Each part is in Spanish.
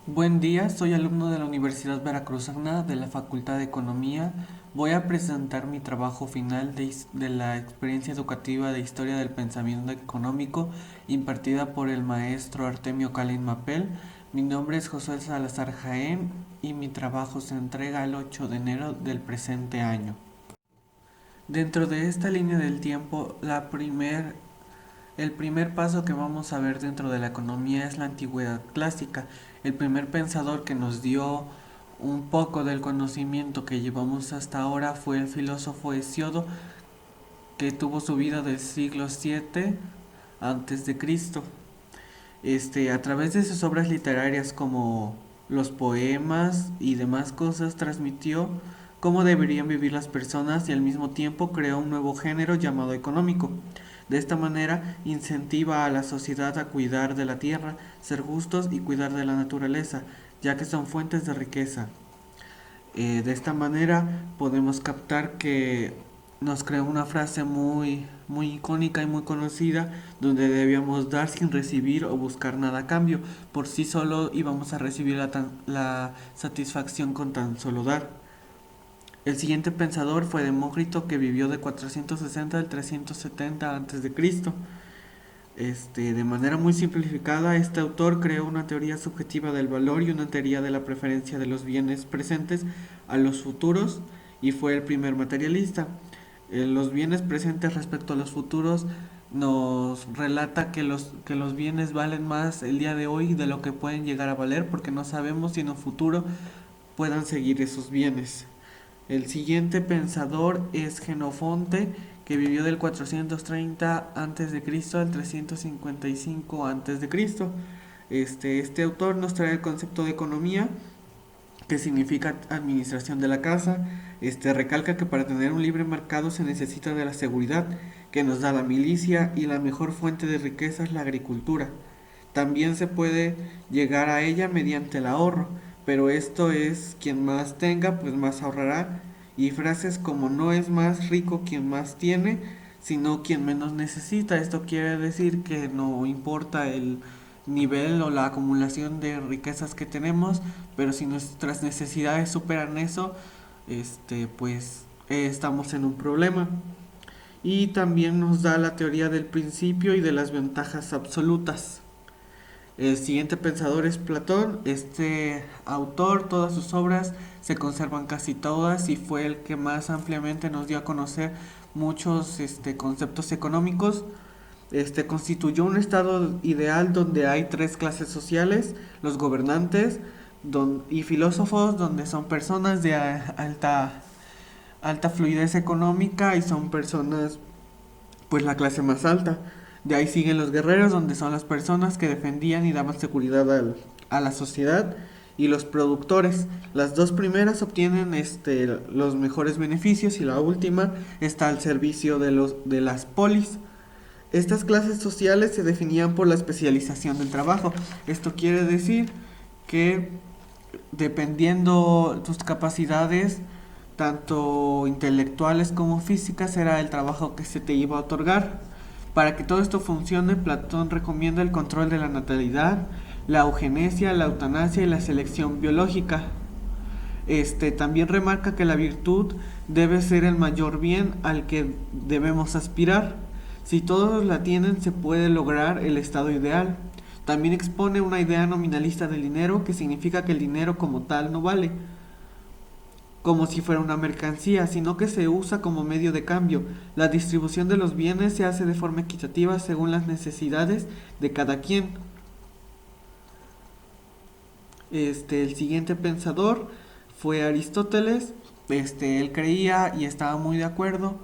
Buen día, soy alumno de la Universidad Veracruzana de la Facultad de Economía. Voy a presentar mi trabajo final de la experiencia educativa de Historia del Pensamiento Económico impartida por el maestro Artemio Calín Mapel. Mi nombre es José Salazar Jaén y mi trabajo se entrega el 8 de enero del presente año. Dentro de esta línea del tiempo, el primer paso que vamos a ver dentro de la economía es la antigüedad clásica. El primer pensador que nos dio un poco del conocimiento que llevamos hasta ahora fue el filósofo Hesíodo, que tuvo su vida del siglo VII antes de Cristo. A través de sus obras literarias como los poemas y demás cosas transmitió cómo deberían vivir las personas y al mismo tiempo creó un nuevo género llamado económico. De esta manera incentiva a la sociedad a cuidar de la tierra, ser justos y cuidar de la naturaleza, ya que son fuentes de riqueza. De esta manera podemos captar que nos creó una frase muy icónica y muy conocida donde debíamos dar sin recibir o buscar nada a cambio. Por sí solo íbamos a recibir la satisfacción con tan solo dar. El siguiente pensador fue Demócrito, que vivió de 460 al 370 a.C. De manera muy simplificada, este autor creó una teoría subjetiva del valor y una teoría de la preferencia de los bienes presentes a los futuros y fue el primer materialista. Los bienes presentes respecto a los futuros nos relata que los bienes valen más el día de hoy de lo que pueden llegar a valer porque no sabemos si en un futuro puedan seguir esos bienes. El siguiente pensador es Genofonte, que vivió del 430 a.C. al 355 a.C. Este autor nos trae el concepto de economía, que significa administración de la casa. Recalca que para tener un libre mercado se necesita de la seguridad que nos da la milicia y la mejor fuente de riqueza es la agricultura. También se puede llegar a ella mediante el ahorro, pero esto es quien más tenga, pues más ahorrará. Y frases como no es más rico quien más tiene, sino quien menos necesita. Esto quiere decir que no importa el nivel o la acumulación de riquezas que tenemos, pero si nuestras necesidades superan eso, estamos en un problema. Y también nos da la teoría del principio y de las ventajas absolutas. El siguiente pensador es Platón. Este autor, todas sus obras se conservan casi todas y fue el que más ampliamente nos dio a conocer muchos conceptos económicos. Constituyó un estado ideal donde hay tres clases sociales: los gobernantes y filósofos, donde son personas de alta fluidez económica y son personas, pues, la clase más alta. De ahí siguen los guerreros, donde son las personas que defendían y daban seguridad a la sociedad. Y los productores. Las dos primeras obtienen los mejores beneficios y la última está al servicio de las polis. Estas clases sociales se definían por la especialización del trabajo. Esto quiere decir que dependiendo tus capacidades, tanto intelectuales como físicas, era el trabajo que se te iba a otorgar. Para que todo esto funcione, Platón recomienda el control de la natalidad, la eugenesia, la eutanasia y la selección biológica. También remarca que la virtud debe ser el mayor bien al que debemos aspirar. Si todos la tienen, se puede lograr el estado ideal. También expone una idea nominalista del dinero, que significa que el dinero como tal no vale, como si fuera una mercancía, sino que se usa como medio de cambio. La distribución de los bienes se hace de forma equitativa según las necesidades de cada quien. El siguiente pensador fue Aristóteles. Él creía y estaba muy de acuerdo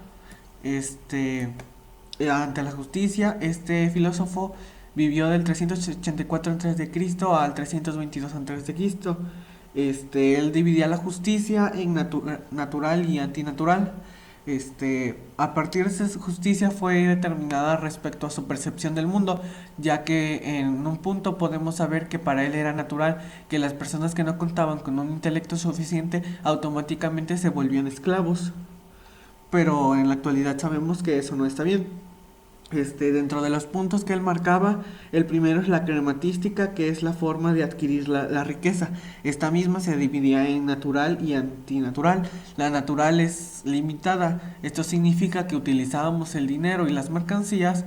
ante la justicia. Este filósofo vivió del 384 a.C. al 322 a.C. Él dividía la justicia en natural y antinatural. A partir de esa justicia fue determinada respecto a su percepción del mundo, ya que en un punto podemos saber que para él era natural que las personas que no contaban con un intelecto suficiente automáticamente se volvían esclavos. Pero en la actualidad sabemos que eso no está bien. Dentro de los puntos que él marcaba, el primero es la crematística, que es la forma de adquirir la riqueza. Esta misma se dividía en natural y antinatural. La natural es limitada. Esto significa que utilizábamos el dinero y las mercancías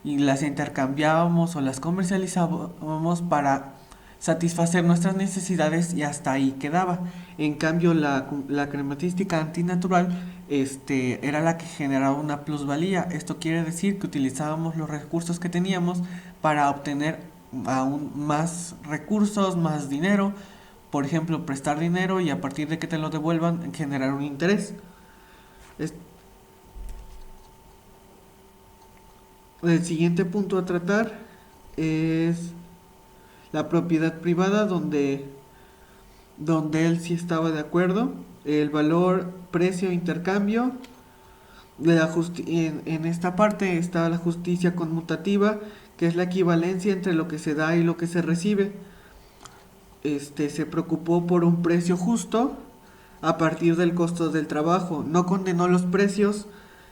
y las intercambiábamos o las comercializábamos para satisfacer nuestras necesidades y hasta ahí quedaba. En cambio, la crematística antinatural era la que generaba una plusvalía. Esto quiere decir que utilizábamos los recursos que teníamos para obtener aún más recursos, más dinero. Por ejemplo, prestar dinero y a partir de que te lo devuelvan, generar un interés. Es- el siguiente punto a tratar es la propiedad privada, donde él sí estaba de acuerdo. El valor, precio, intercambio. En esta parte está la justicia conmutativa, que es la equivalencia entre lo que se da y lo que se recibe. Se preocupó por un precio justo a partir del costo del trabajo. No condenó los precios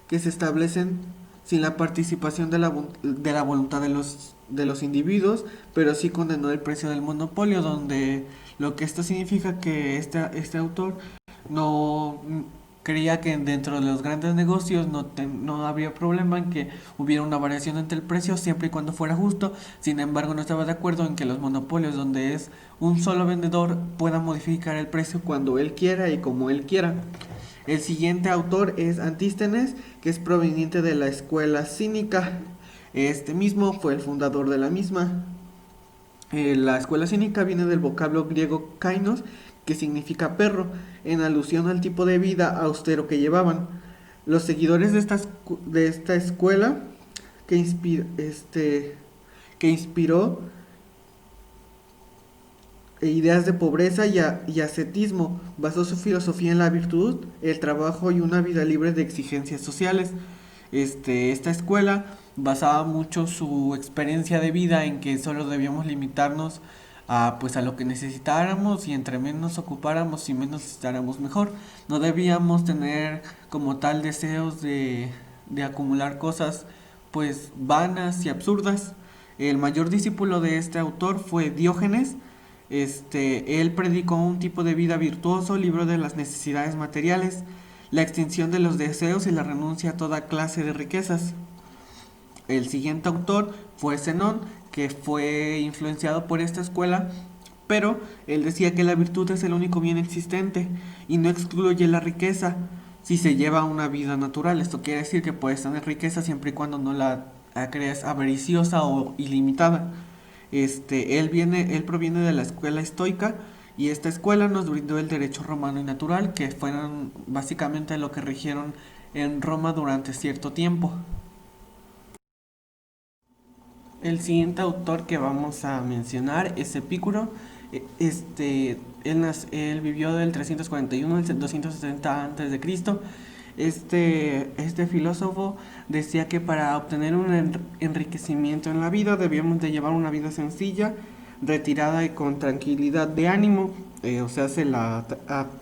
que se establecen sin la participación de la voluntad de los individuos, pero sí condenó el precio del monopolio, donde lo que esto significa que este autor no creía que dentro de los grandes negocios no habría problema en que hubiera una variación entre el precio siempre y cuando fuera justo. Sin embargo, no estaba de acuerdo en que los monopolios, donde es un solo vendedor, pueda modificar el precio cuando él quiera y como él quiera. El siguiente autor es Antístenes, que es proveniente de la escuela cínica. Este mismo fue el fundador de la misma. La escuela cínica viene del vocablo griego kainos, que significa perro, en alusión al tipo de vida austero que llevaban. Los seguidores de esta escuela, que, que inspiró ideas de pobreza y ascetismo, basó su filosofía en la virtud, el trabajo y una vida libre de exigencias sociales. Esta escuela basaba mucho su experiencia de vida en que solo debíamos limitarnos a lo que necesitáramos, y entre menos ocupáramos y menos necesitáramos mejor. No debíamos tener como tal deseos de acumular cosas pues vanas y absurdas. El mayor discípulo de este autor fue Diógenes. Él predicó un tipo de vida virtuoso, libre de las necesidades materiales, la extinción de los deseos y la renuncia a toda clase de riquezas. El siguiente autor fue Zenón, que fue influenciado por esta escuela, pero él decía que la virtud es el único bien existente y no excluye la riqueza si se lleva una vida natural. Esto quiere decir que puedes tener riqueza siempre y cuando no la creas avariciosa o ilimitada. Él proviene de la escuela estoica, y esta escuela nos brindó el derecho romano y natural, que fueron básicamente lo que rigieron en Roma durante cierto tiempo. El siguiente autor que vamos a mencionar es Epicuro. Él vivió del 341 al 270 a.C. Este filósofo decía que para obtener un enriquecimiento en la vida debíamos de llevar una vida sencilla, retirada y con tranquilidad de ánimo, o sea, hace la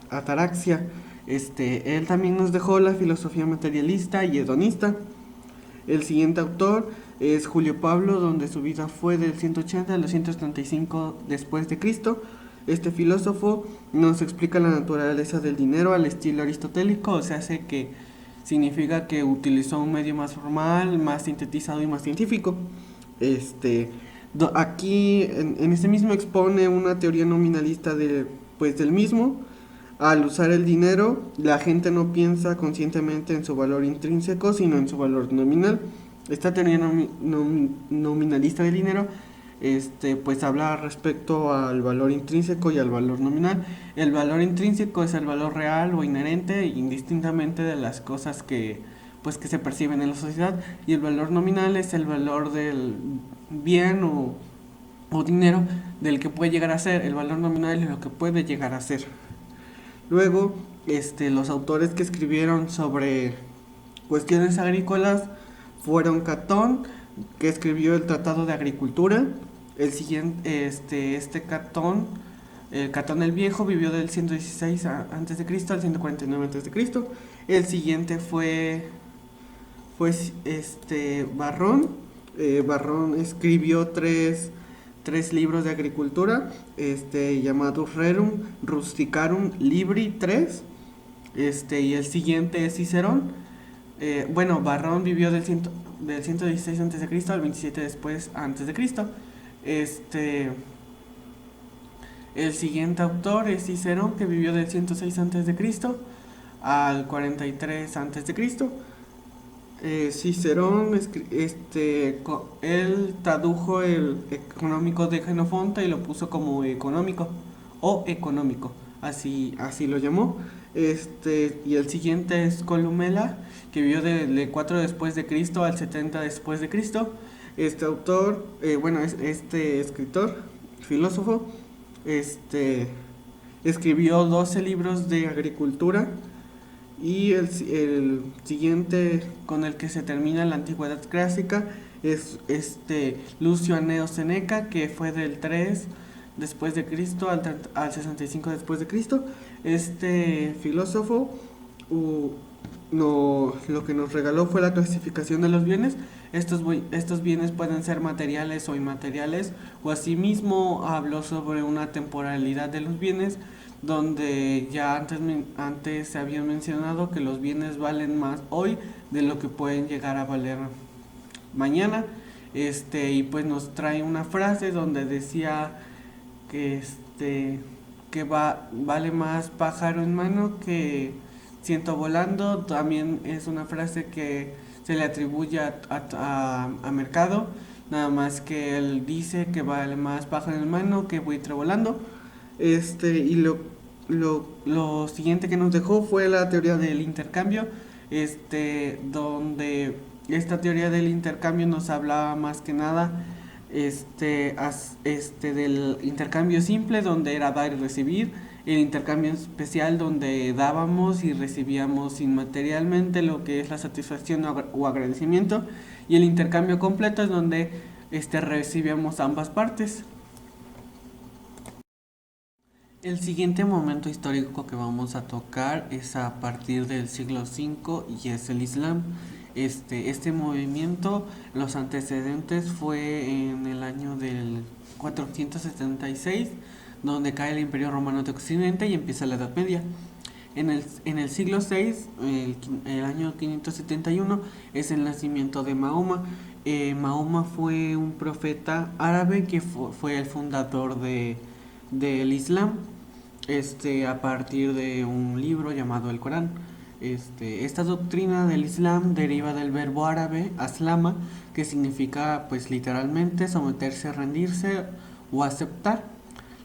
ataraxia. Él también nos dejó la filosofía materialista y hedonista. El siguiente autor es Julio Pablo, donde su vida fue del 180 al 235 después de Cristo. Este filósofo nos explica la naturaleza del dinero al estilo aristotélico, o sea, hace que significa que utilizó un medio más formal, más sintetizado y más científico. Aquí en este mismo expone una teoría nominalista del mismo. Al usar el dinero, la gente no piensa conscientemente en su valor intrínseco, sino en su valor nominal. Esta teoría nominalista del dinero pues habla respecto al valor intrínseco y al valor nominal. El valor intrínseco es el valor real o inherente, indistintamente de las cosas que se perciben en la sociedad, y el valor nominal es el valor del bien o dinero, del que puede llegar a ser. El valor nominal es lo que puede llegar a ser. Luego, los autores que escribieron sobre cuestiones agrícolas fueron Catón, que escribió el Tratado de Agricultura. El siguiente, Catón, Catón el Viejo, vivió del 116 a.C. al 149 a.C. El siguiente fue Pues Barrón, Barrón escribió tres libros de agricultura, llamados Rerum Rusticarum Libri 3, y el siguiente es Cicerón. Bueno, Barrón vivió del 116 a.C. al 27 después antes de Cristo. Este, el siguiente autor es Cicerón, que vivió del 106 a.C. al 43 a.C. Cicerón, él tradujo el económico de Jenofonte y lo puso como económico o económico, así lo llamó. Y el siguiente es Columela, que vivió de 4 después de Cristo al 70 después de Cristo. Este autor, este escritor, filósofo, este, escribió 12 libros de agricultura y el siguiente con el que se termina la antigüedad clásica es Lucio Anneo Seneca, que fue del 3 después de Cristo al 65 después de Cristo. Este filósofo no, lo que nos regaló fue la clasificación de los bienes. Estos bienes pueden ser materiales o inmateriales, o asimismo habló sobre una temporalidad de los bienes, donde ya antes se habían mencionado que los bienes valen más hoy de lo que pueden llegar a valer mañana. Y pues nos trae una frase donde decía que vale más pájaro en mano que ciento volando. También es una frase que se le atribuye a Mercado, nada más que él dice que vale más pájaro en mano que buitre volando. Y lo siguiente que nos dejó fue la teoría del intercambio, donde esta teoría del intercambio nos hablaba más que nada del intercambio simple, donde era dar y recibir, el intercambio especial, donde dábamos y recibíamos inmaterialmente lo que es la satisfacción o agradecimiento, y el intercambio completo es donde recibíamos ambas partes. El siguiente momento histórico que vamos a tocar es a partir del siglo V y es el Islam. Este movimiento, los antecedentes fue en el año del 476, donde cae el Imperio Romano de Occidente y empieza la Edad Media. En el siglo VI, el año 571, es el nacimiento de Mahoma. Mahoma fue un profeta árabe que fue el fundador del Islam, a partir de un libro llamado el Corán. Esta doctrina del Islam deriva del verbo árabe aslama, que significa pues literalmente someterse, rendirse o aceptar.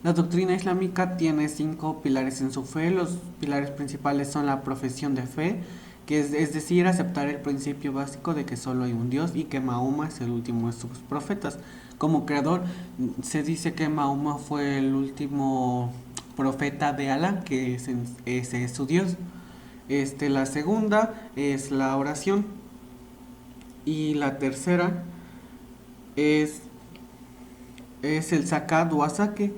La doctrina islámica tiene 5 pilares en su fe. Los pilares principales son la profesión de fe, que es decir, aceptar el principio básico de que solo hay un Dios y que Mahoma es el último de sus profetas. Como creador, se dice que Mahoma fue el último profeta de Alá, que ese es su Dios. La segunda es la oración, y la tercera es, es el zakat o asaque,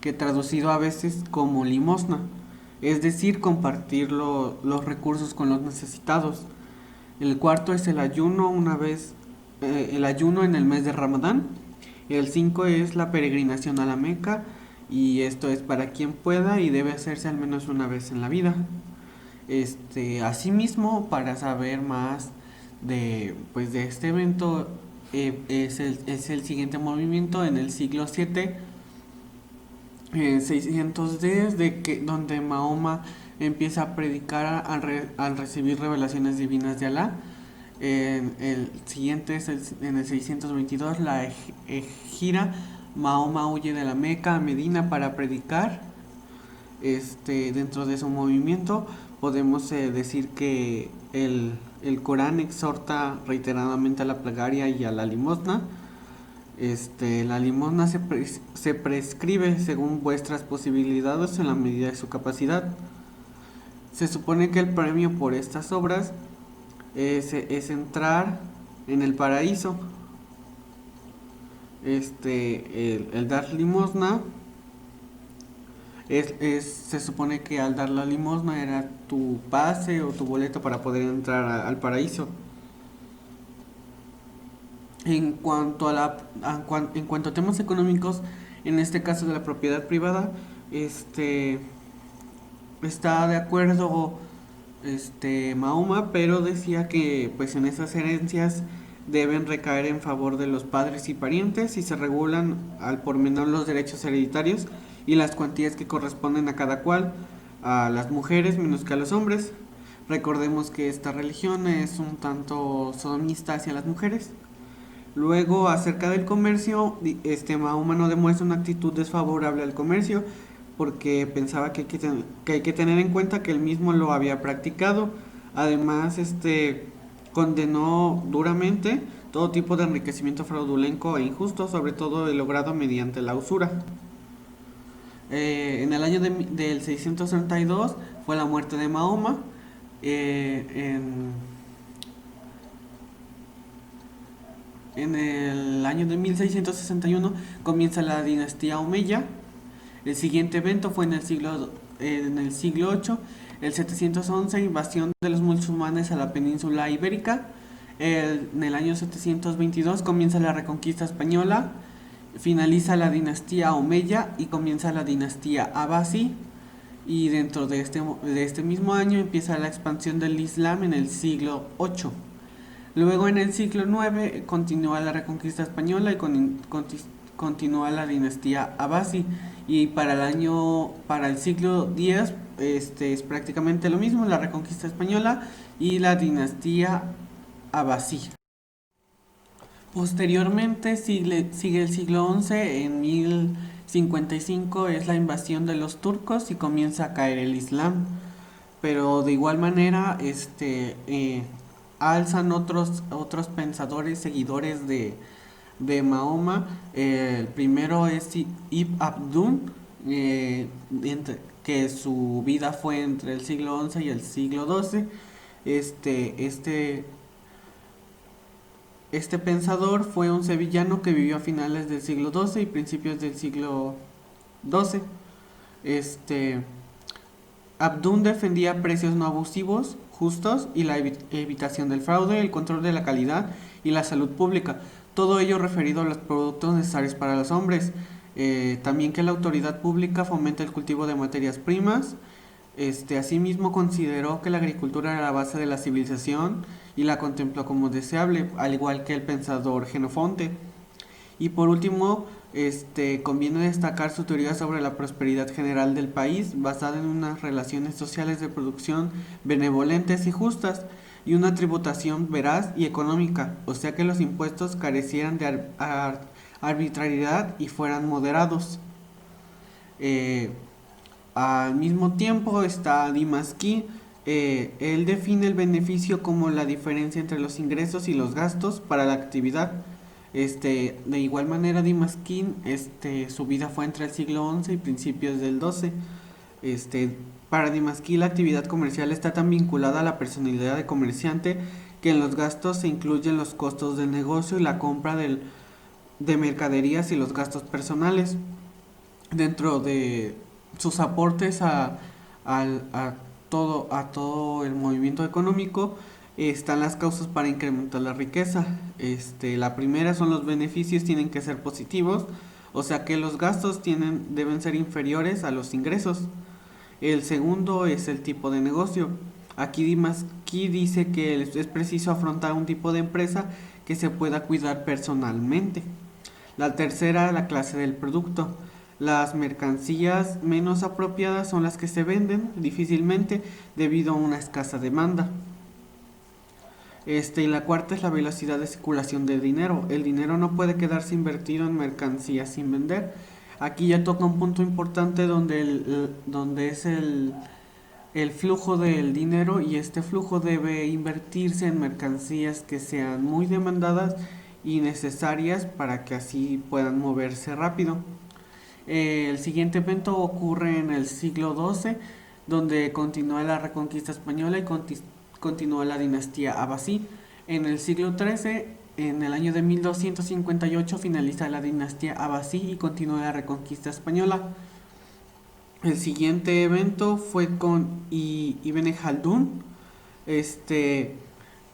que traducido a veces como limosna, es decir, compartir los recursos con los necesitados. El cuarto es el ayuno el ayuno en el mes de Ramadán. El 5 es la peregrinación a la Meca, y esto es para quien pueda y debe hacerse al menos una vez en la vida. Asimismo, para saber más de este evento, es el siguiente movimiento en el siglo VII, 610, donde Mahoma empieza a predicar al recibir revelaciones divinas de Alá. El siguiente es en el 622, la gira. Mahoma huye de la Meca a Medina para predicar. Dentro de su movimiento podemos decir que el Corán exhorta reiteradamente a la plegaria y a la limosna. La limosna se prescribe según vuestras posibilidades en la medida de su capacidad. Se supone que el premio por estas obras es entrar en el paraíso. El dar limosna se supone que al dar la limosna era tu pase o tu boleto para poder entrar al paraíso. En cuanto a temas económicos, en este caso de la propiedad privada, este, está de acuerdo Mahoma, pero decía que pues en esas herencias deben recaer en favor de los padres y parientes y se regulan al por menor los derechos hereditarios y las cuantías que corresponden a cada cual, a las mujeres menos que a los hombres. Recordemos que esta religión es un tanto sodomista hacia las mujeres. Luego, acerca del comercio, Mahoma no demuestra una actitud desfavorable al comercio porque pensaba que hay que tener en cuenta que él mismo lo había practicado. Además, condenó duramente todo tipo de enriquecimiento fraudulento e injusto, sobre todo el logrado mediante la usura. En el año del 632 fue la muerte de Mahoma. Eh, en En el año de 1661 comienza la dinastía Omeya. El siguiente evento fue en el siglo VIII, el 711, invasión de los musulmanes a la península ibérica. En el año 722 comienza la reconquista española, finaliza la dinastía Omeya y comienza la dinastía Abbasi. Y dentro de este mismo año empieza la expansión del Islam en el siglo VIII. Luego en el siglo IX continúa la reconquista española y continúa la dinastía Abbasi. Y para el siglo X, es prácticamente lo mismo, la reconquista española y la dinastía Abbasi. Posteriormente sigue el siglo XI, en 1055 es la invasión de los turcos y comienza a caer el Islam. Pero de igual manera, alzan otros pensadores, seguidores de Mahoma. El primero es Ibn Abdún, que su vida fue entre el siglo XI y el siglo XII. Este, este, este pensador fue un sevillano que vivió a finales del siglo XII y principios del siglo XII. Este, Abdún defendía precios no abusivos, justos y la evitación del fraude, el control de la calidad y la salud pública. Todo ello referido a los productos necesarios para los hombres. También que la autoridad pública fomente el cultivo de materias primas. Asimismo consideró que la agricultura era la base de la civilización y la contempló como deseable, al igual que el pensador Jenofonte. Y por último, conviene destacar su teoría sobre la prosperidad general del país, basada en unas relaciones sociales de producción benevolentes y justas, y una tributación veraz y económica, o sea que los impuestos carecieran de arbitrariedad y fueran moderados. Eh, Al mismo tiempo está Dimasquí. Él define el beneficio como la diferencia entre los ingresos y los gastos para la actividad. De igual manera, Dimasquín, su vida fue entre el siglo XI y principios del XII. Para Dimasquí la actividad comercial está tan vinculada a la personalidad de comerciante que en los gastos se incluyen los costos del negocio y la compra de mercaderías y los gastos personales. Dentro de sus aportes a todo el movimiento económico, están las causas para incrementar la riqueza. La primera son los beneficios tienen que ser positivos, o sea que los gastos deben ser inferiores a los ingresos. El segundo es el tipo de negocio. Aquí dice que es preciso afrontar un tipo de empresa que se pueda cuidar personalmente. La tercera, la clase del producto. Las mercancías menos apropiadas son las que se venden difícilmente debido a una escasa demanda. Y la cuarta es la velocidad de circulación del dinero. El dinero no puede quedarse invertido en mercancías sin vender. Aquí ya toca un punto importante donde es el flujo del dinero, y este flujo debe invertirse en mercancías que sean muy demandadas y necesarias para que así puedan moverse rápido. El siguiente evento ocurre en el siglo XII, donde continúa la reconquista española y continúa la dinastía Abbasí. En el siglo XIII, en el año de 1258, finaliza la dinastía Abbasí y continúa la reconquista española. El siguiente evento fue con Ibn Khaldún.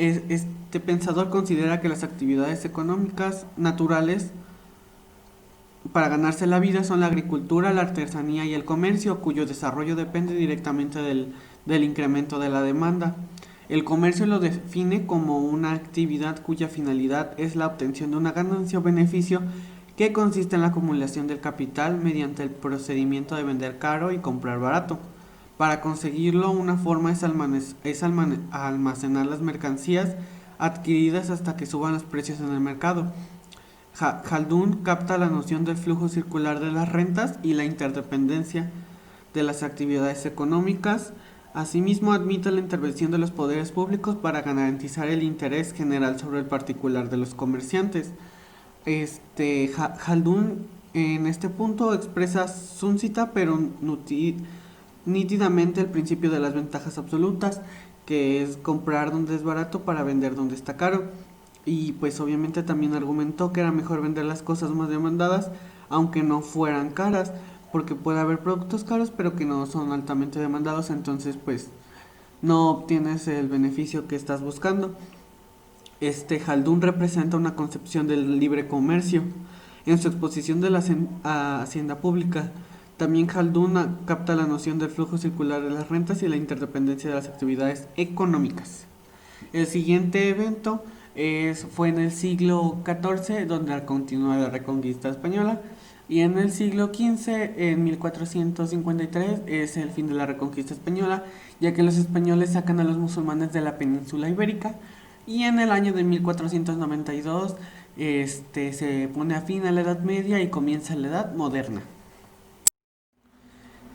Este pensador considera que las actividades económicas naturales para ganarse la vida son la agricultura, la artesanía y el comercio, cuyo desarrollo depende directamente del incremento de la demanda. El comercio lo define como una actividad cuya finalidad es la obtención de una ganancia o beneficio que consiste en la acumulación del capital mediante el procedimiento de vender caro y comprar barato. Para conseguirlo, una forma es almacenar las mercancías adquiridas hasta que suban los precios en el mercado. Haldun capta la noción del flujo circular de las rentas y la interdependencia de las actividades económicas. Asimismo, admite la intervención de los poderes públicos para garantizar el interés general sobre el particular de los comerciantes. Haldun en este punto expresa súncita pero nítidamente el principio de las ventajas absolutas, que es comprar donde es barato para vender donde está caro. Y pues obviamente también argumentó que era mejor vender las cosas más demandadas aunque no fueran caras, porque puede haber productos caros pero que no son altamente demandados, entonces pues no obtienes el beneficio que estás buscando. Haldun representa una concepción del libre comercio en su exposición de la hacienda pública. También Haldun capta la noción del flujo circular de las rentas y la interdependencia de las actividades económicas. El siguiente evento fue en el siglo XIV, donde continúa la reconquista española, y en el siglo XV, en 1453, es el fin de la reconquista española, ya que los españoles sacan a los musulmanes de la península ibérica, y en el año de 1492 se pone a fin a la Edad Media y comienza la Edad Moderna.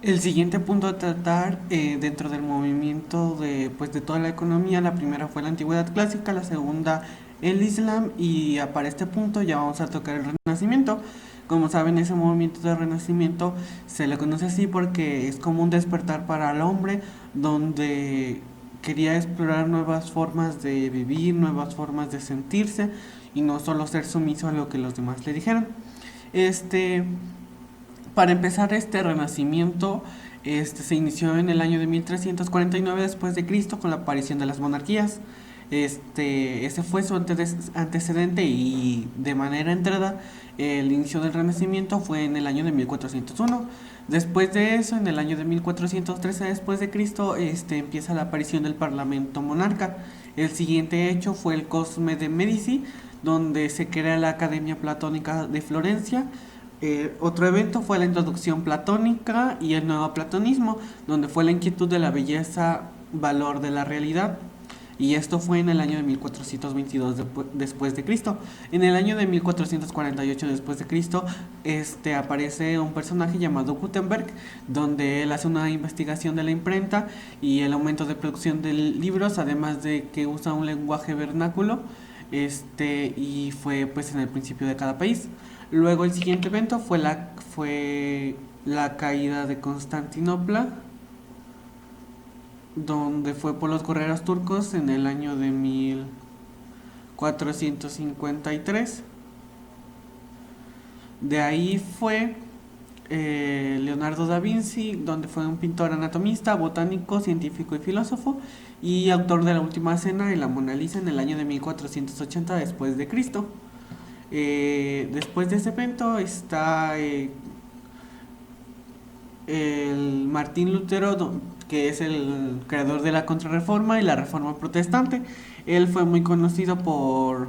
El siguiente punto a tratar dentro del movimiento de toda la economía, la primera fue la antigüedad clásica, la segunda el Islam, y para este punto ya vamos a tocar el Renacimiento. Como saben, ese movimiento de Renacimiento se le conoce así porque es como un despertar para el hombre, donde quería explorar nuevas formas de vivir, nuevas formas de sentirse y no solo ser sumiso a lo que los demás le dijeron. Para empezar, este renacimiento se inició en el año de 1349 después de Cristo con la aparición de las monarquías. Ese fue su antecedente, y de manera entrada el inicio del Renacimiento fue en el año de 1401. Después de eso, en el año de 1413 después de Cristo, empieza la aparición del Parlamento monarca. El siguiente hecho fue el Cosme de Medici, donde se crea la Academia Platónica de Florencia. Otro evento fue la introducción platónica y el nuevo platonismo, donde fue la inquietud de la belleza, valor de la realidad. Y esto fue en el año de 1422 después de Cristo. En el año de 1448 después de Cristo, aparece un personaje llamado Gutenberg, donde él hace una investigación de la imprenta y el aumento de producción de libros, además de que usa un lenguaje vernáculo, y fue pues en el principio de cada país. Luego el siguiente evento fue la caída de Constantinopla, donde fue por los guerreros turcos en el año de 1453. De ahí fue Leonardo da Vinci, donde fue un pintor anatomista, botánico, científico y filósofo, y autor de La Última Cena y La Mona Lisa en el año de 1480 después de Cristo. Después de ese evento está el Martín Lutero, que es el creador de la Contrarreforma y la Reforma Protestante. Él fue muy conocido por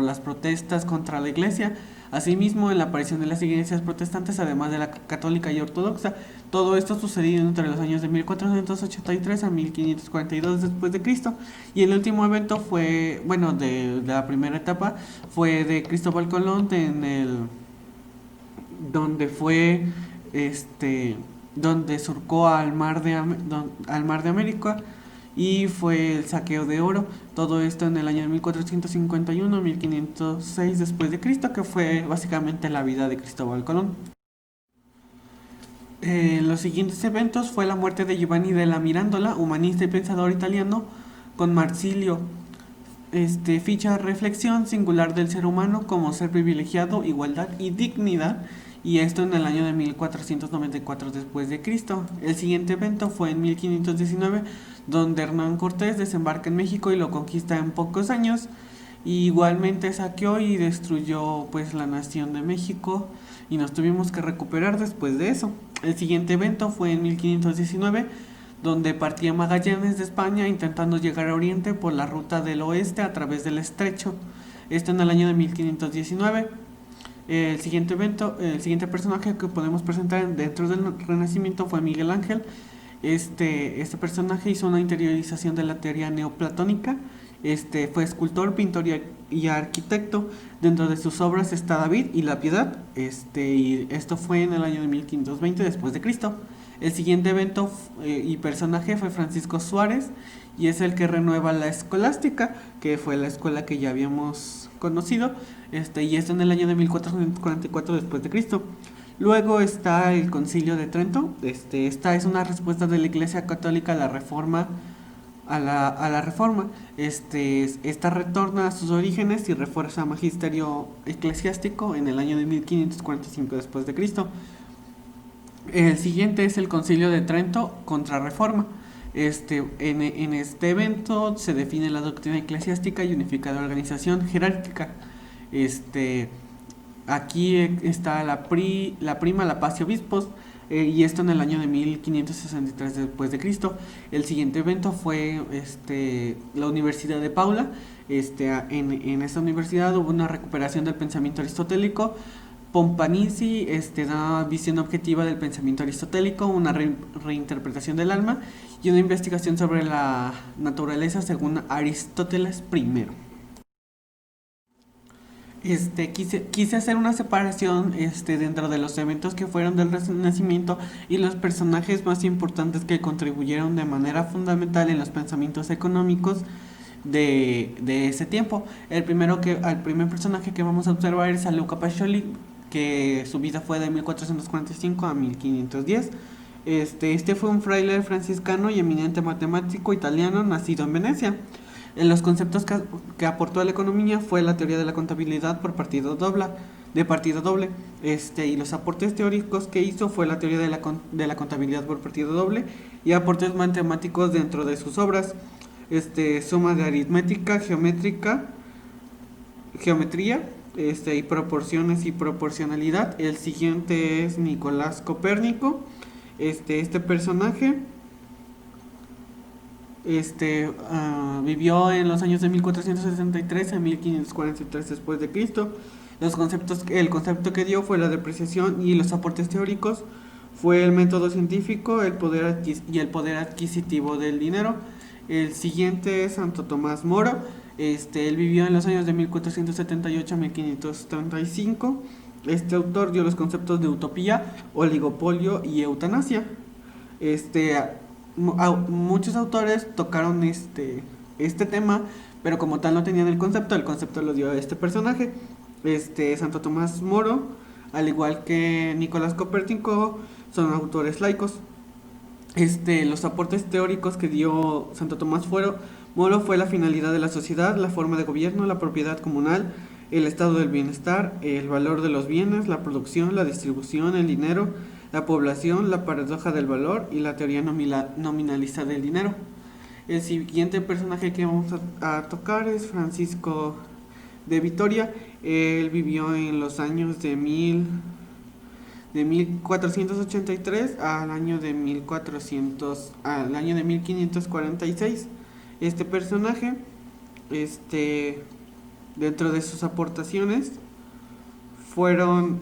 las protestas contra la Iglesia. Asimismo, en la aparición de las iglesias protestantes, además de la católica y ortodoxa. Todo esto sucedió entre los años de 1483 a 1542 después de Cristo. Y el último evento fue, bueno, de la primera etapa, fue de Cristóbal Colón, donde fue donde surcó al mar de América, y fue el saqueo de oro. Todo esto en el año de 1451-1506 después de Cristo, que fue básicamente la vida de Cristóbal Colón. Los siguientes eventos fue la muerte de Giovanni della Mirandola, humanista y pensador italiano, con Marsilio. Ficha reflexión singular del ser humano como ser privilegiado, igualdad y dignidad, y esto en el año de 1494 después de Cristo. El siguiente evento fue en 1519, donde Hernán Cortés desembarca en México y lo conquista en pocos años. Y igualmente saqueó y destruyó pues la nación de México y nos tuvimos que recuperar después de eso. El siguiente evento fue en 1519, donde partía Magallanes de España intentando llegar a Oriente por la ruta del oeste a través del estrecho. Esto en el año de 1519. El siguiente personaje que podemos presentar dentro del Renacimiento fue Miguel Ángel. Este personaje hizo una interiorización de la teoría neoplatónica. Fue escultor, pintor y arquitecto. Dentro de sus obras está David y la Piedad. Y esto fue en el año de 1520 después de Cristo. El siguiente evento y personaje fue Francisco Suárez, y es el que renueva la escolástica, que fue la escuela que ya habíamos conocido, y esto en el año de 1444 después de Cristo. Luego está el Concilio de Trento. Esta es una respuesta de la Iglesia Católica a la Reforma. Esta retorna a sus orígenes y refuerza magisterio eclesiástico en el año de 1545 después de Cristo. El siguiente es el Concilio de Trento contra Reforma. En este evento se define la doctrina eclesiástica y unifica la organización jerárquica. Aquí está la prima, la paz y obispos, y esto en el año de 1563 después de Cristo. El siguiente evento fue la Universidad de Paula. En esta universidad hubo una recuperación del pensamiento aristotélico. Pompanisi da visión objetiva del pensamiento aristotélico, una reinterpretación del alma y una investigación sobre la naturaleza según Aristóteles I. Quise hacer una separación dentro de los eventos que fueron del Renacimiento y los personajes más importantes que contribuyeron de manera fundamental en los pensamientos económicos de ese tiempo. El primer personaje que vamos a observar es a Luca Pacioli, que su vida fue de 1445 a 1510. Fue un fraile franciscano y eminente matemático italiano nacido en Venecia. Los conceptos que aportó a la economía fue la teoría de la contabilidad por partido doble. Y los aportes teóricos que hizo fue la teoría de la contabilidad por partido doble y aportes matemáticos dentro de sus obras. Suma de aritmética, geometría, y proporciones y proporcionalidad. El siguiente es Nicolás Copérnico. Este personaje vivió en los años de 1463 a 1543 después de Cristo. El concepto que dio fue la depreciación, y los aportes teóricos fue el método científico, el poder adquisitivo del dinero. El siguiente es Santo Tomás Moro. Él vivió en los años de 1478 a 1535. Este autor dio los conceptos de utopía, oligopolio y eutanasia. Muchos autores tocaron este tema, pero como tal no tenían el concepto lo dio este personaje. Santo Tomás Moro, al igual que Nicolás Copérnico, son autores laicos. Los aportes teóricos que dio Santo Tomás Moro fue la finalidad de la sociedad, la forma de gobierno, la propiedad comunal, el estado del bienestar, el valor de los bienes, la producción, la distribución, el dinero, la población, la paradoja del valor y la teoría nominalista del dinero. El siguiente personaje que vamos a tocar es Francisco de Vitoria. Él vivió en los años de 1483 al año de 1546. Este personaje, dentro de sus aportaciones fueron,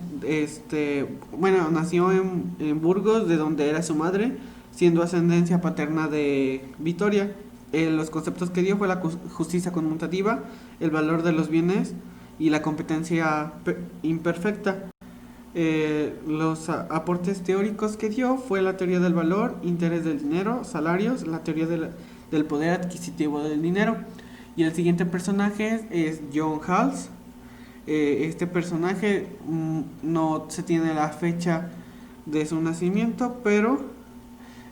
nació en Burgos, de donde era su madre, siendo ascendencia paterna de Vitoria. Los conceptos que dio fue la justicia conmutativa, el valor de los bienes y la competencia imperfecta. Los aportes teóricos que dio fue la teoría del valor, interés del dinero, salarios, la teoría del poder adquisitivo del dinero. Y el siguiente personaje es John Hals. Este personaje no se tiene la fecha de su nacimiento, pero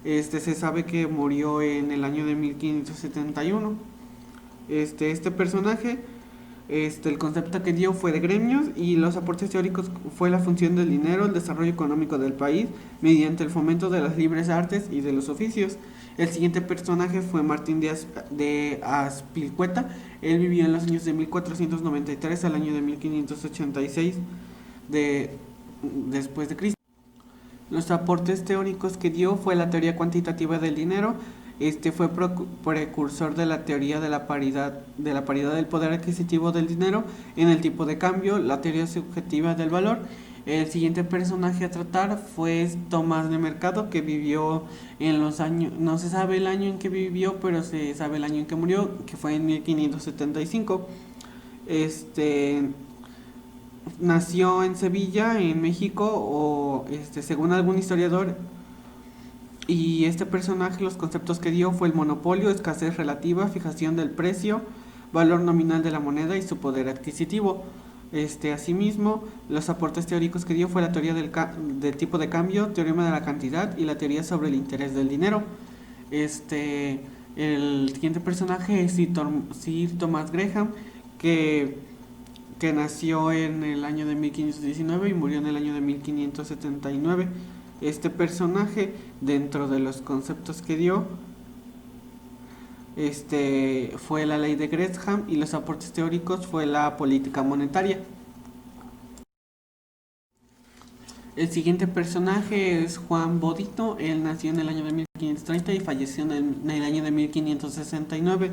se sabe que murió en el año de 1571. Este personaje El concepto que dio fue de gremios y los aportes teóricos fue la función del dinero, el desarrollo económico del país mediante el fomento de las libres artes y de los oficios. El siguiente personaje fue Martín de Azpilicueta. Él vivió en los años de 1493 al año de 1586 de, después de Cristo. Los aportes teóricos que dio fue la teoría cuantitativa del dinero. Fue precursor de la teoría de la paridad del poder adquisitivo del dinero en el tipo de cambio, la teoría subjetiva del valor. El siguiente personaje a tratar fue Tomás de Mercado, que vivió en los años, no se sabe el año en que vivió, pero se sabe el año en que murió, que fue en 1575. Nació en Sevilla, en México, o según algún historiador, y este personaje, los conceptos que dio fue el monopolio, escasez relativa, fijación del precio, valor nominal de la moneda y su poder adquisitivo. Asimismo, los aportes teóricos que dio fue la teoría del tipo de cambio, teorema de la cantidad y la teoría sobre el interés del dinero. El siguiente personaje es Sir Thomas Graham, que nació en el año de 1519 y murió en el año de 1579. Este personaje, dentro de los conceptos que dio, fue la ley de Gresham, y los aportes teóricos fue la política monetaria. El siguiente personaje es Juan Bodito. Él nació en el año de 1530 y falleció en el año de 1569.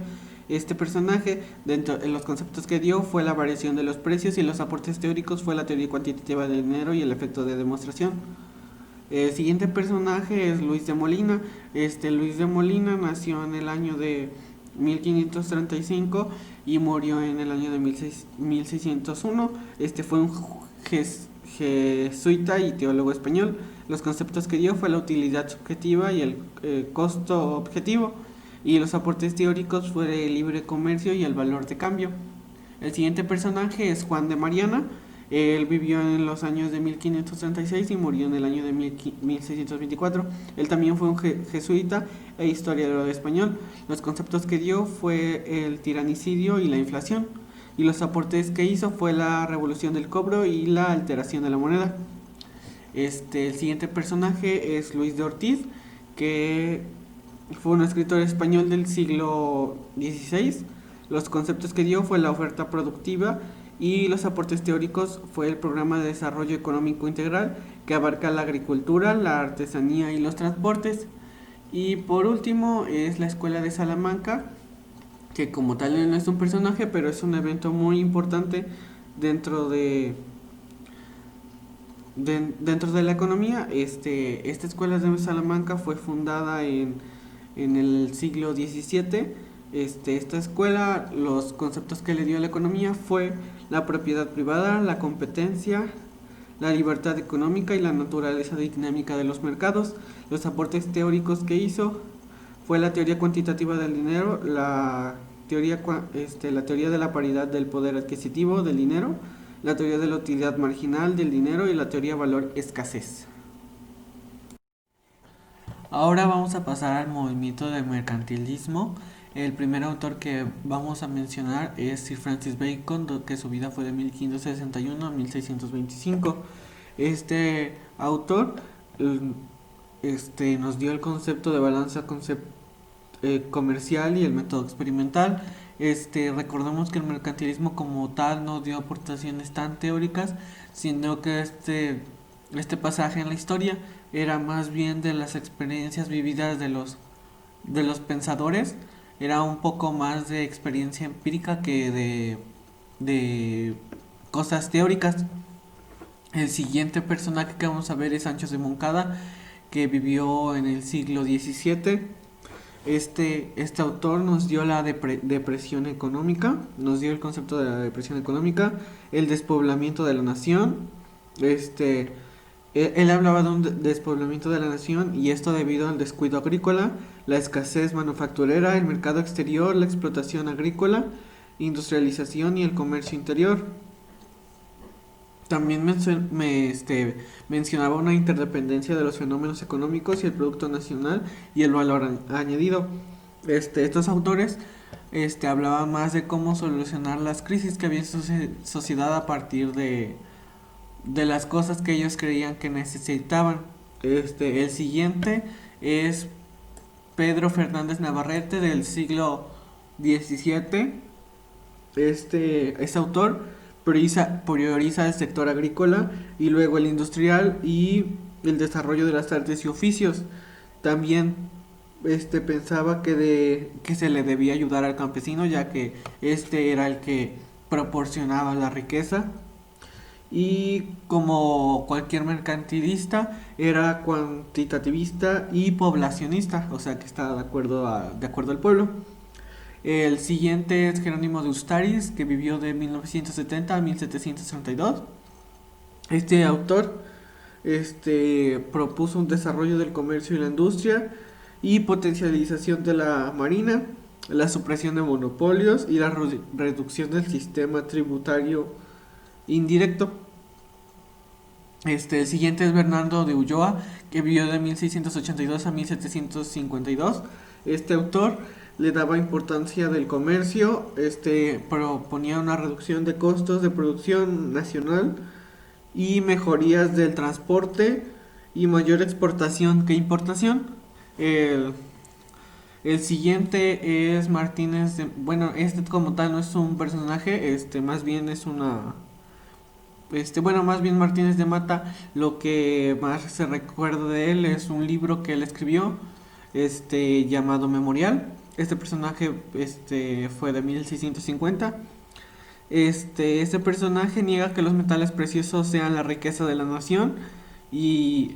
Este personaje, dentro de los conceptos que dio, fue la variación de los precios, y los aportes teóricos fue la teoría cuantitativa del dinero y el efecto de demostración. El siguiente personaje es Luis de Molina. Luis de Molina nació en el año de 1535 y murió en el año de 1601. Fue un jesuita y teólogo español. Los conceptos que dio fue la utilidad subjetiva y el costo objetivo, y los aportes teóricos fue el libre comercio y el valor de cambio. El siguiente personaje es Juan de Mariana. Él vivió en los años de 1536 y murió en el año de 1624. Él también fue un jesuita e historiador español. Los conceptos que dio fue el tiranicidio y la inflación, y los aportes que hizo fue la revolución del cobro y la alteración de la moneda. El siguiente personaje es Luis de Ortiz, que fue un escritor español del siglo XVI. Los conceptos que dio fue la oferta productiva, y los aportes teóricos fue el programa de desarrollo económico integral, que abarca la agricultura, la artesanía y los transportes. Y por último es la Escuela de Salamanca, que como tal no es un personaje, pero es un evento muy importante dentro de la economía. Esta Escuela de Salamanca fue fundada en el siglo XVII. Esta escuela, los conceptos que le dio a la economía fue la propiedad privada, la competencia, la libertad económica y la naturaleza dinámica de los mercados. Los aportes teóricos que hizo fue la teoría cuantitativa del dinero, la teoría de la paridad del poder adquisitivo del dinero, la teoría de la utilidad marginal del dinero y la teoría valor-escasez. Ahora vamos a pasar al movimiento del mercantilismo. El primer autor que vamos a mencionar es Sir Francis Bacon, que su vida fue de 1561 a 1625. Este autor nos dio el concepto de balanza comercial y el método experimental. Recordemos que el mercantilismo como tal no dio aportaciones tan teóricas, sino que este pasaje en la historia era más bien de las experiencias vividas de los pensadores. Era un poco más de experiencia empírica que de cosas teóricas. El siguiente personaje que vamos a ver es Sancho de Moncada, que vivió en el siglo XVII. Este autor nos dio la depresión económica, nos dio el concepto de la depresión económica, el despoblamiento de la nación. Él hablaba de un despoblamiento de la nación, y esto debido al descuido agrícola, la escasez manufacturera, el mercado exterior, la explotación agrícola, industrialización y el comercio interior. También mencionaba una interdependencia de los fenómenos económicos y el producto nacional y el valor añadido. Estos autores hablaba más de cómo solucionar las crisis que había en su sociedad a partir de las cosas que ellos creían que necesitaban. El siguiente es Pedro Fernández Navarrete del siglo XVII. Este autor prioriza el sector agrícola y luego el industrial y el desarrollo de las artes y oficios. También pensaba que se le debía ayudar al campesino, ya que este era el que proporcionaba la riqueza, y como cualquier mercantilista era cuantitativista y poblacionista, o sea que está de acuerdo al pueblo. El siguiente es Jerónimo de Ustaris, que vivió de 1970 a 1732. Este autor propuso un desarrollo del comercio y la industria y potencialización de la marina, la supresión de monopolios y la reducción del sistema tributario indirecto. El siguiente es Bernardo de Ulloa, que vivió de 1682 a 1752. Este autor le daba importancia del comercio, proponía una reducción de costos de producción nacional y mejorías del transporte y mayor exportación que importación. El, el siguiente es Martínez de, bueno, este como tal no es un personaje, más bien es una más bien Martínez de Mata, lo que más se recuerda de él es un libro que él escribió, llamado Memorial. Este personaje, fue de 1650. Este personaje niega que los metales preciosos sean la riqueza de la nación y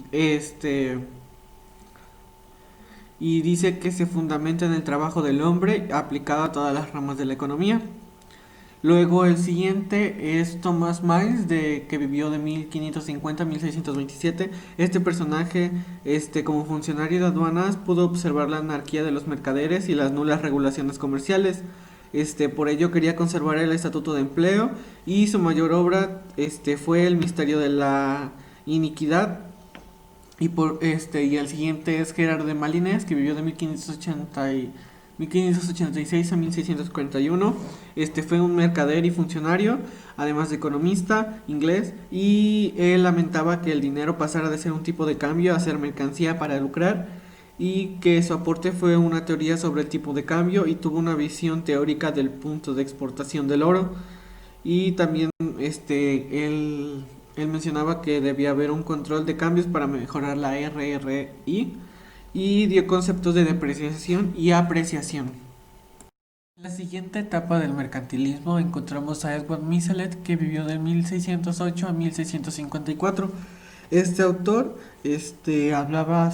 y dice que se fundamenta en el trabajo del hombre aplicado a todas las ramas de la economía. Luego el siguiente es Thomas Miles, que vivió de 1550 a 1627. Este personaje, como funcionario de aduanas, pudo observar la anarquía de los mercaderes y las nulas regulaciones comerciales. Por ello quería conservar el estatuto de empleo y su mayor obra, fue El misterio de la iniquidad. Y el siguiente es Gerard de Malines, que vivió de 1586 a 1641. Fue un mercader y funcionario, además de economista inglés, y él lamentaba que el dinero pasara de ser un tipo de cambio a ser mercancía para lucrar, y que su aporte fue una teoría sobre el tipo de cambio y tuvo una visión teórica del punto de exportación del oro. Y también él mencionaba que debía haber un control de cambios para mejorar la RRI, y dio conceptos de depreciación y apreciación. En la siguiente etapa del mercantilismo encontramos a Edward Michelet, que vivió de 1608 a 1654. Este autor hablaba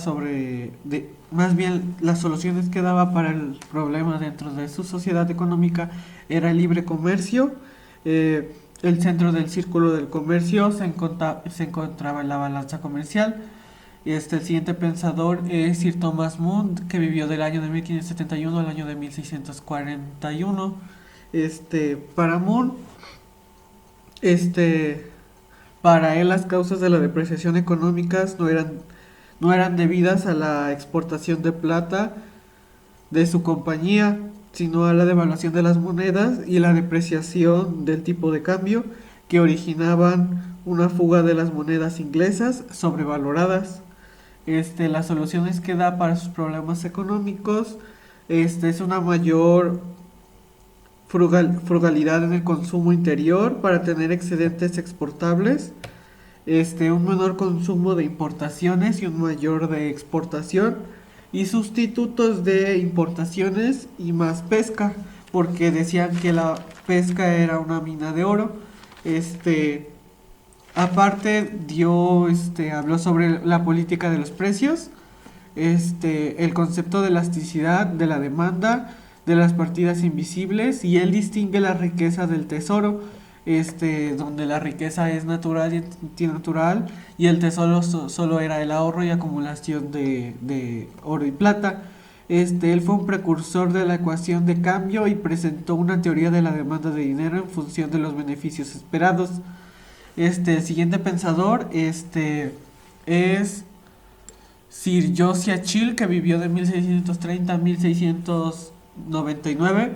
más bien las soluciones que daba para el problema dentro de su sociedad económica era el libre comercio. El centro del círculo del comercio se encontraba en la balanza comercial. El siguiente pensador es Sir Thomas More, que vivió del año de 1571 al año de 1641. Para More, para él las causas de la depreciación económica no eran debidas a la exportación de plata de su compañía, sino a la devaluación de las monedas y la depreciación del tipo de cambio, que originaban una fuga de las monedas inglesas sobrevaloradas. Las soluciones que da para sus problemas económicos, es una mayor frugalidad en el consumo interior para tener excedentes exportables, un menor consumo de importaciones y un mayor de exportación, y sustitutos de importaciones y más pesca, porque decían que la pesca era una mina de oro. Aparte habló sobre la política de los precios, el concepto de elasticidad de la demanda, de las partidas invisibles, y él distingue la riqueza del tesoro, donde la riqueza es natural y antinatural, y el tesoro solo era el ahorro y acumulación de oro y plata. Él fue un precursor de la ecuación de cambio y presentó una teoría de la demanda de dinero en función de los beneficios esperados. El siguiente pensador es Sir Joshua Child, que vivió de 1630 a 1699.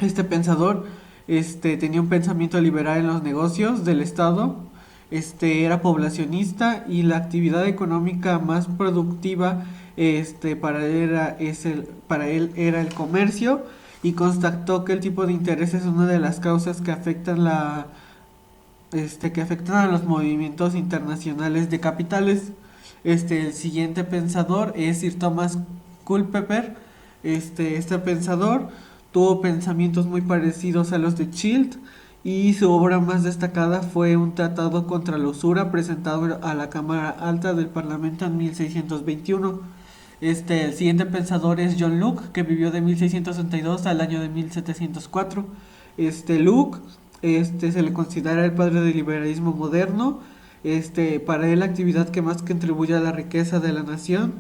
Este pensador tenía un pensamiento liberal en los negocios del Estado, era poblacionista y la actividad económica más productiva para él era el comercio y constató que el tipo de interés es una de las causas que afectan que afectan a los movimientos internacionales de capitales. El siguiente pensador es Sir Thomas Culpeper. Este pensador tuvo pensamientos muy parecidos a los de Child y su obra más destacada fue un tratado contra la usura presentado a la Cámara Alta del Parlamento en 1621. El siguiente pensador es John Locke, que vivió de 1662 al año de 1704. Locke se le considera el padre del liberalismo moderno. Para él la actividad que más contribuye a la riqueza de la nación,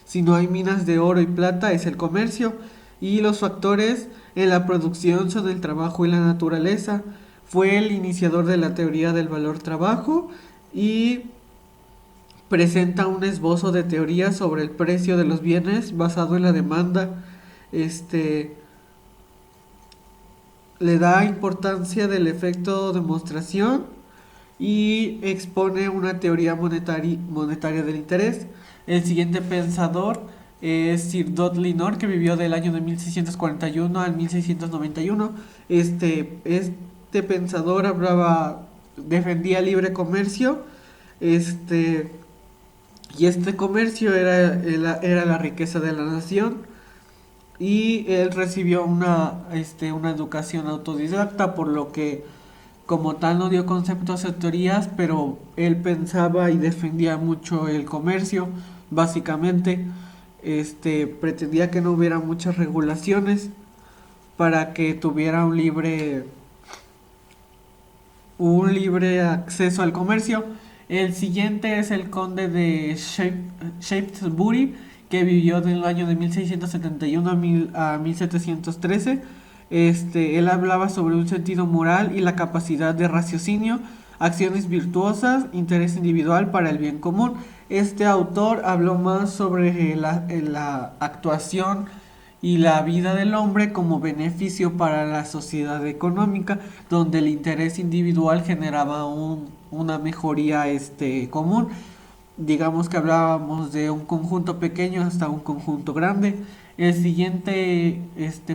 si no hay minas de oro y plata, es el comercio, y los factores en la producción son el trabajo y la naturaleza. Fue el iniciador de la teoría del valor trabajo y presenta un esbozo de teoría sobre el precio de los bienes basado en la demanda. Este Le da importancia del efecto demostración y expone una teoría monetaria del interés. El siguiente pensador es Sir Dudley North, que vivió del año de 1641 al 1691. Este pensador defendía el libre comercio, y este comercio era la riqueza de la nación. Y él recibió una educación autodidacta, por lo que como tal no dio conceptos o teorías, pero él pensaba y defendía mucho el comercio, básicamente. Pretendía que no hubiera muchas regulaciones para que tuviera un libre acceso al comercio. El siguiente es el conde de Shaftesbury, que vivió del año de 1671 a 1713. Él hablaba sobre un sentido moral y la capacidad de raciocinio, acciones virtuosas, interés individual para el bien común. Este autor habló más sobre la actuación y la vida del hombre como beneficio para la sociedad económica, donde el interés individual generaba una mejoría común. Digamos que hablábamos de un conjunto pequeño hasta un conjunto grande. El siguiente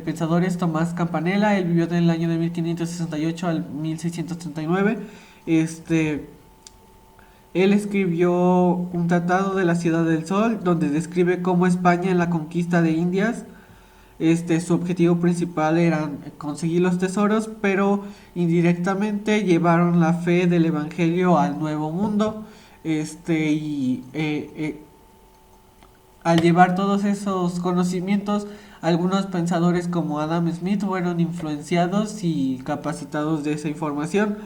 pensador es Tomás Campanella. Él vivió del año de 1568 al 1639. Él escribió un tratado de la Ciudad del Sol, donde describe cómo España en la conquista de Indias, su objetivo principal era conseguir los tesoros, pero indirectamente llevaron la fe del Evangelio al Nuevo Mundo. Y al llevar todos esos conocimientos, algunos pensadores como Adam Smith fueron influenciados y capacitados de esa información.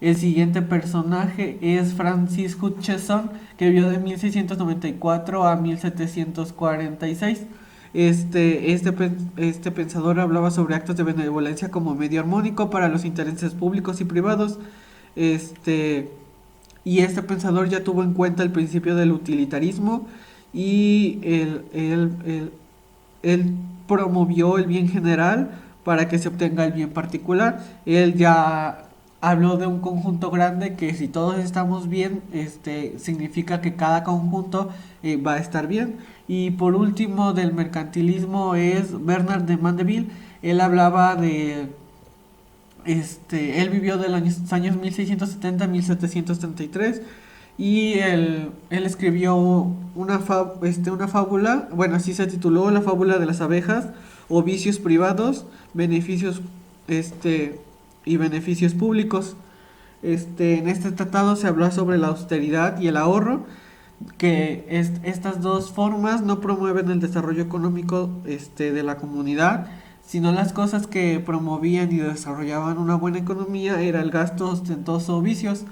El siguiente personaje es Francis Hutcheson, que vivió de 1694 a 1746. Este pensador hablaba sobre actos de benevolencia como medio armónico para los intereses públicos y privados. Y este pensador ya tuvo en cuenta el principio del utilitarismo y él promovió el bien general para que se obtenga el bien particular. Él ya habló de un conjunto grande que si todos estamos bien, significa que cada conjunto va a estar bien. Y por último, del mercantilismo es Bernard de Mandeville. Él hablaba de él vivió de los años 1670 a 1733 y él escribió una fábula, bueno, así se tituló, La fábula de las abejas, o vicios privados, beneficios y beneficios públicos. En este tratado se habla sobre la austeridad y el ahorro, que estas dos formas no promueven el desarrollo económico de la comunidad, sino las cosas que promovían y desarrollaban una buena economía era el gasto ostentoso o vicios.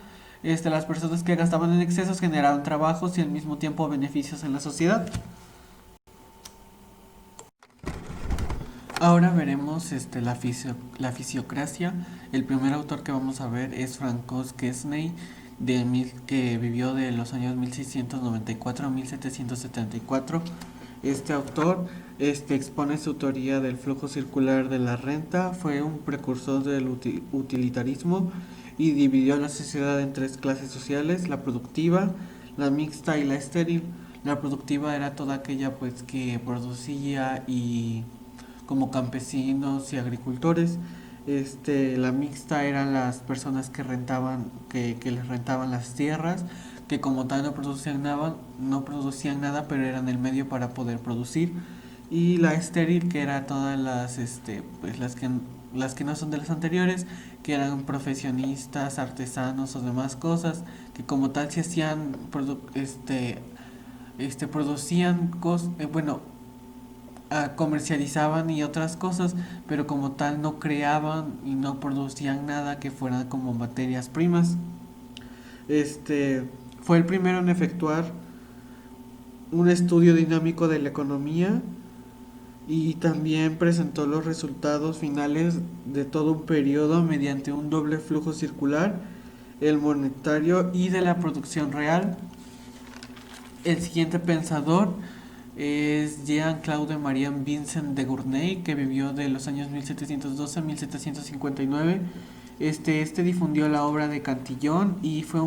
Las personas que gastaban en excesos generaban trabajos y al mismo tiempo beneficios en la sociedad. Ahora veremos la fisiocracia. El primer autor que vamos a ver es Francois Quesnay, que vivió de los años 1694 a 1774. Este autor expone su teoría del flujo circular de la renta, fue un precursor del utilitarismo y dividió a la sociedad en tres clases sociales: la productiva, la mixta y la estéril. La productiva era toda aquella pues que producía y como campesinos y agricultores. La mixta eran las personas que rentaban, que les rentaban las tierras, que como tal no producían nada, pero eran el medio para poder producir. Y la estéril, que era todas pues las que no son de las anteriores, que eran profesionistas, artesanos o demás cosas, que como tal se hacían, producían bueno, comercializaban y otras cosas, pero como tal no creaban y no producían nada que fueran como materias primas. Este fue el primero en efectuar un estudio dinámico de la economía y también presentó los resultados finales de todo un periodo mediante un doble flujo circular, el monetario y de la producción real. El siguiente pensador es Jean-Claude Marian Vincent de Gournay, que vivió de los años 1712 a 1759. Este difundió la obra de Cantillon y fue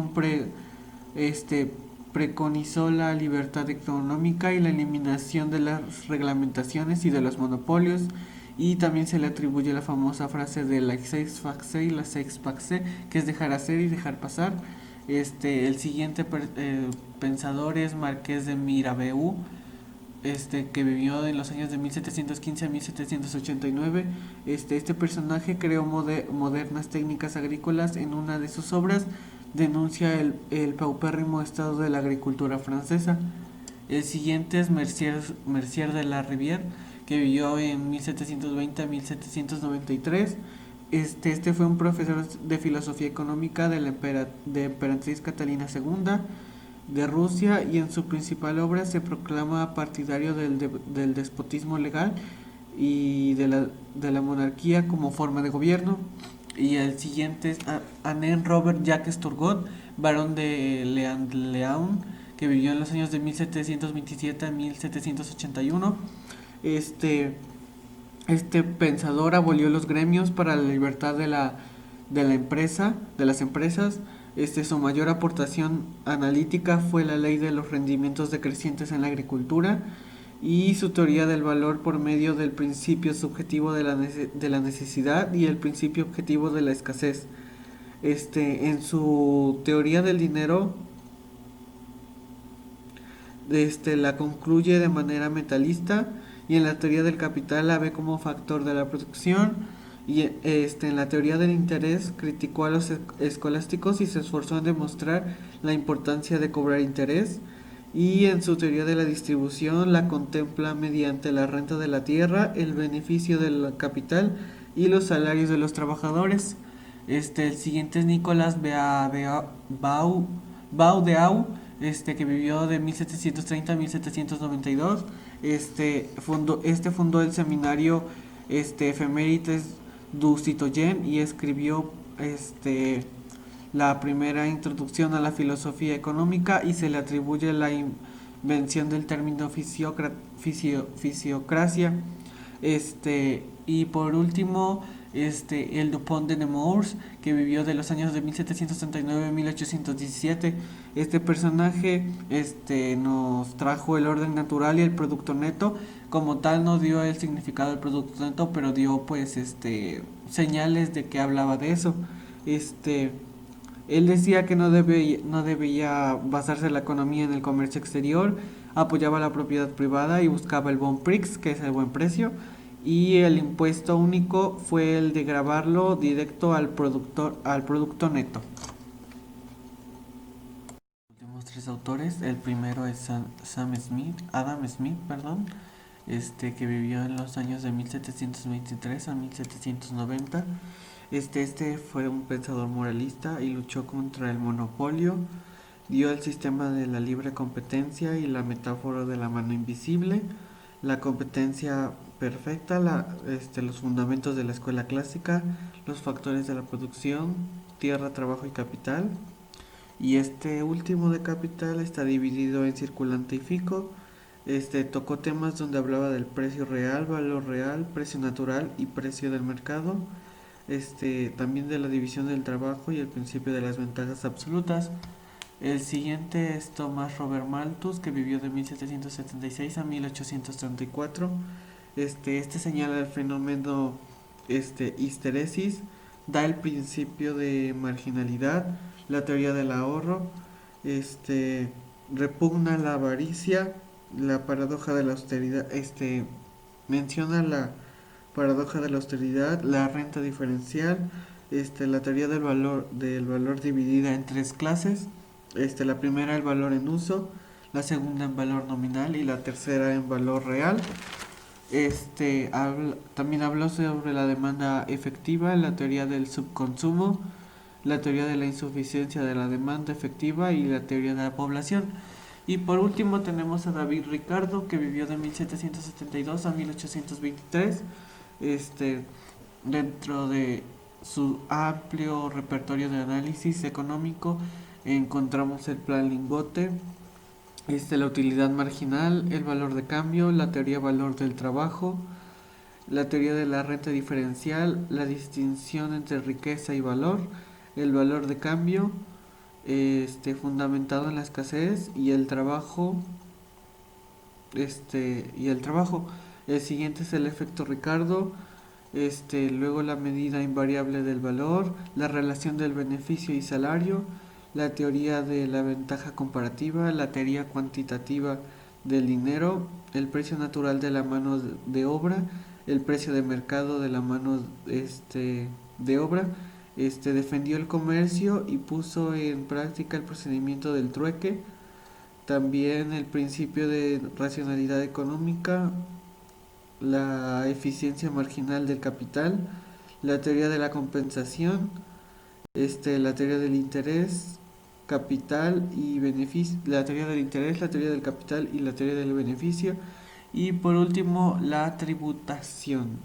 este, preconizó la libertad económica y la eliminación de las reglamentaciones y de los monopolios. Y también se le atribuye la famosa frase de la laissez-faire y la seix-passer, que es dejar hacer y dejar pasar. El siguiente pensador es Marqués de Mirabeau, que vivió en los años de 1715 a 1789. Este personaje creó modernas técnicas agrícolas. En una de sus obras denuncia el paupérrimo estado de la agricultura francesa. El siguiente es Mercier de la Rivière, que vivió en 1720 a 1793. Este fue un profesor de filosofía económica de la emperatriz Catalina II de Rusia, y en su principal obra se proclama partidario del despotismo legal y de la monarquía como forma de gobierno. Y el siguiente es Alain Robert Jacques Turgot, barón de Leon, que vivió en los años de 1727 a 1781. Este, este pensador abolió los gremios para la libertad de la empresa, de las empresas. Su mayor aportación analítica fue la ley de los rendimientos decrecientes en la agricultura y su teoría del valor por medio del principio subjetivo de la necesidad y el principio objetivo de la escasez. En su teoría del dinero, la concluye de manera metalista, y en la teoría del capital la ve como factor de la producción. Y en la teoría del interés criticó a los escolásticos y se esforzó en demostrar la importancia de cobrar interés. Y en su teoría de la distribución la contempla mediante la renta de la tierra, el beneficio del capital y los salarios de los trabajadores. El siguiente es Nicolas Baudeau, que vivió de 1730 a 1792. Fundó el seminario Efemérides du Citoyen y escribió la primera introducción a la filosofía económica, y se le atribuye la invención del término fisiocracia. Y por último, el Dupont de Nemours, que vivió de los años de 1739 a 1817. Este personaje nos trajo el orden natural y el producto neto. Como tal no dio el significado del producto neto, pero dio pues señales de que hablaba de eso. Él decía que no debía basarse la economía en el comercio exterior, apoyaba la propiedad privada y buscaba el bon prix, que es el buen precio, y el impuesto único fue el de grabarlo directo al producto neto. Los últimos tres autores, el primero es Adam Smith, perdón, que vivió en los años de 1723 a 1790. Fue un pensador moralista y luchó contra el monopolio. Dio el sistema de la libre competencia y la metáfora de la mano invisible, la competencia perfecta, los fundamentos de la escuela clásica, los factores de la producción, tierra, trabajo y capital. Y este último de capital está dividido en circulante y fico. Tocó temas donde hablaba del precio real, valor real, precio natural y precio del mercado. También de la división del trabajo y el principio de las ventajas absolutas. El siguiente es Thomas Robert Malthus, que vivió de 1776 a 1834. Este señala el fenómeno histeresis, da el principio de marginalidad, la teoría del ahorro, repugna la avaricia, la paradoja de la austeridad, menciona la paradoja de la austeridad, la renta diferencial, la teoría del valor dividida en tres clases. La primera el valor en uso, la segunda en valor nominal y la tercera en valor real. También habló sobre la demanda efectiva, la teoría del subconsumo, la teoría de la insuficiencia de la demanda efectiva y la teoría de la población. Y por último tenemos a David Ricardo, que vivió de 1772 a 1823. Este, Dentro de su amplio repertorio de análisis económico encontramos el plan Lingote, la utilidad marginal, el valor de cambio, la teoría valor del trabajo, la teoría de la renta diferencial, la distinción entre riqueza y valor, el valor de cambio, fundamentado en la escasez y el trabajo, El siguiente es el efecto Ricardo, luego la medida invariable del valor, la relación del beneficio y salario, la teoría de la ventaja comparativa, la teoría cuantitativa del dinero, el precio natural de la mano de obra, el precio de mercado de la mano de obra. Defendió el comercio y puso en práctica el procedimiento del trueque. También el principio de racionalidad económica, la eficiencia marginal del capital, la teoría de la compensación, la teoría del interés, capital y beneficio, la teoría del interés, la teoría del capital y la teoría del beneficio, y por último la tributación.